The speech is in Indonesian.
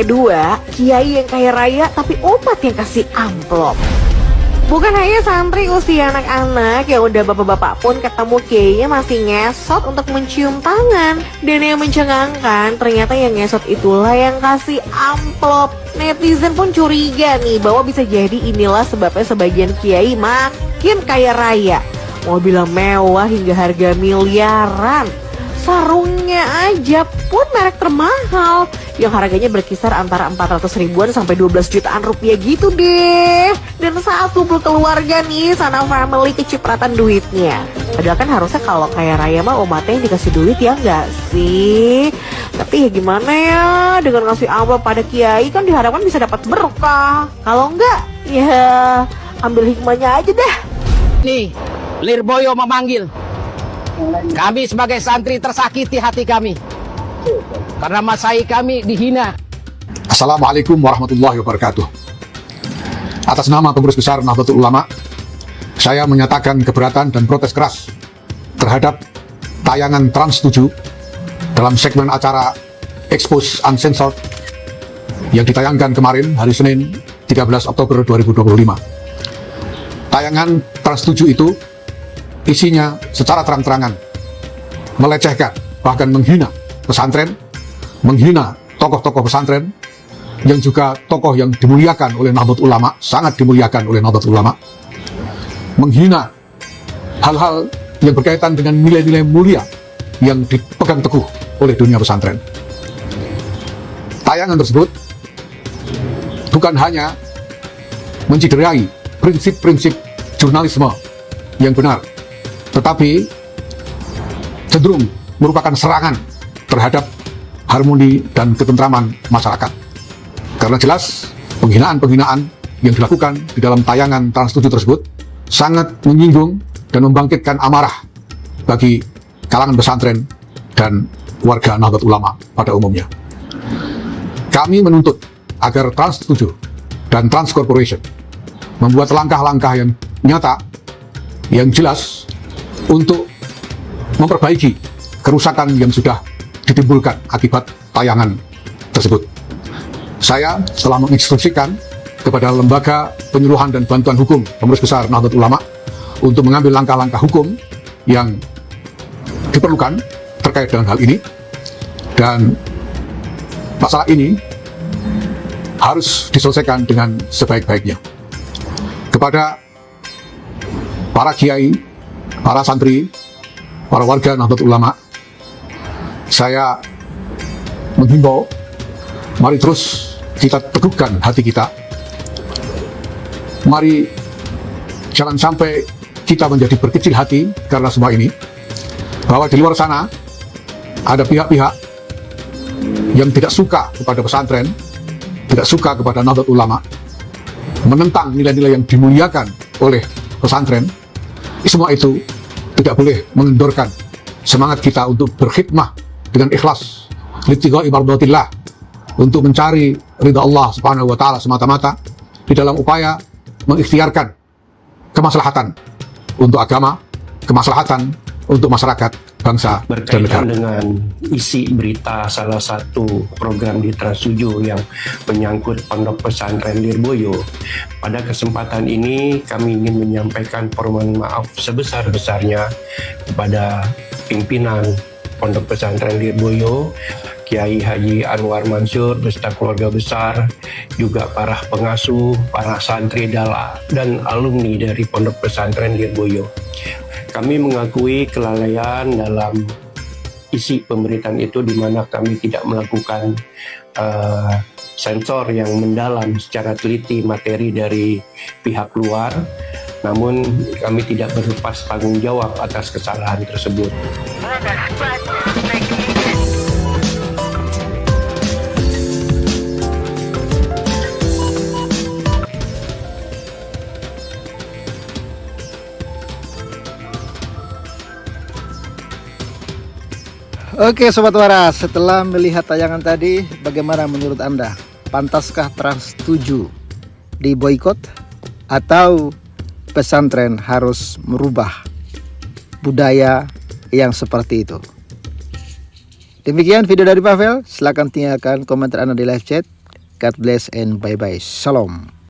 kedua, kiai yang kaya raya tapi umat yang kasih amplop. Bukan hanya santri usia anak-anak, yang udah bapak-bapak pun ketemu kiainya masih ngesot untuk mencium tangan. Dan yang mencengangkan, ternyata yang ngesot itulah yang kasih amplop. Netizen pun curiga nih bahwa bisa jadi inilah sebabnya sebagian kiai makin kaya raya. Mobil mewah hingga harga miliaran. Sarungnya aja pun merek termahal yang harganya berkisar antara 400 ribuan sampai 12 jutaan rupiah gitu deh. Dan satu keluarga nih, sana family kecipratan duitnya. Padahal kan harusnya kalau kaya raya mah umatnya yang dikasih duit ya enggak sih? Tapi ya gimana ya, dengan ngasih amplop pada kiai kan diharapkan bisa dapat berkah. Kalau enggak, ya ambil hikmahnya aja deh. Nih, Lirboyo memanggil. Kami sebagai santri tersakiti hati kami karena masai kami dihina. Assalamualaikum warahmatullahi wabarakatuh. Atas nama Pengurus Besar Nahdlatul Ulama, saya menyatakan keberatan dan protes keras terhadap tayangan Trans 7 dalam segmen acara Expose Uncensored yang ditayangkan kemarin hari Senin 13 Oktober 2025. Tayangan Trans 7 itu isinya secara terang-terangan melecehkan, bahkan menghina pesantren, menghina tokoh-tokoh pesantren, yang juga tokoh yang dimuliakan oleh Nahdlatul Ulama, sangat dimuliakan oleh Nahdlatul Ulama, menghina hal-hal yang berkaitan dengan nilai-nilai mulia yang dipegang teguh oleh dunia pesantren. Tayangan tersebut bukan hanya menciderai prinsip-prinsip jurnalisme yang benar, tetapi cenderung merupakan serangan terhadap harmoni dan ketentraman masyarakat. Karena jelas penghinaan-penghinaan yang dilakukan di dalam tayangan Trans 7 tersebut sangat menyinggung dan membangkitkan amarah bagi kalangan pesantren dan warga Nahdlatul Ulama pada umumnya. Kami menuntut agar Trans 7 dan Trans Corporation membuat langkah-langkah yang nyata, yang jelas untuk memperbaiki kerusakan yang sudah ditimbulkan akibat tayangan tersebut. Saya telah menginstruksikan kepada Lembaga Penyuluhan dan Bantuan Hukum Pengurus Besar Nahdlatul Ulama untuk mengambil langkah-langkah hukum yang diperlukan terkait dengan hal ini, dan masalah ini harus diselesaikan dengan sebaik-baiknya. Kepada para kiai, para santri, para warga Nahdlatul Ulama, saya menghimbau, mari terus kita teguhkan hati kita. Mari jangan sampai kita menjadi berkecil hati karena semua ini, bahwa di luar sana ada pihak-pihak yang tidak suka kepada pesantren, tidak suka kepada Nahdlatul Ulama, menentang nilai-nilai yang dimuliakan oleh pesantren. Semua itu tidak boleh mengendorkan semangat kita untuk berkhidmah dengan ikhlas, litigha'i mardatillah, untuk mencari ridha Allah Subhanahu wa taala semata-mata di dalam upaya mengikhtiarkan kemaslahatan untuk agama, kemaslahatan untuk masyarakat, bangsa, dan negara. Berkaitan dengan isi berita salah satu program di Trans 7 yang menyangkut Pondok Pesantren Lirboyo, pada kesempatan ini kami ingin menyampaikan permohonan maaf sebesar-besarnya kepada pimpinan Pondok Pesantren Lirboyo, Kiai Haji Anwar Mansur beserta keluarga besar, juga para pengasuh, para santri dan alumni dari Pondok Pesantren Lirboyo. Kami mengakui kelalaian dalam isi pemberitaan itu, di mana kami tidak melakukan sensor yang mendalam secara teliti materi dari pihak luar. Namun kami tidak berlepas tanggung jawab atas kesalahan tersebut. Oke Sobat Waras, setelah melihat tayangan tadi, bagaimana menurut Anda? Pantaskah Trans 7 diboikot atau pesantren harus merubah budaya yang seperti itu? Demikian video dari Pavel, silahkan tinggalkan komentar Anda di live chat. God bless and bye-bye. Shalom.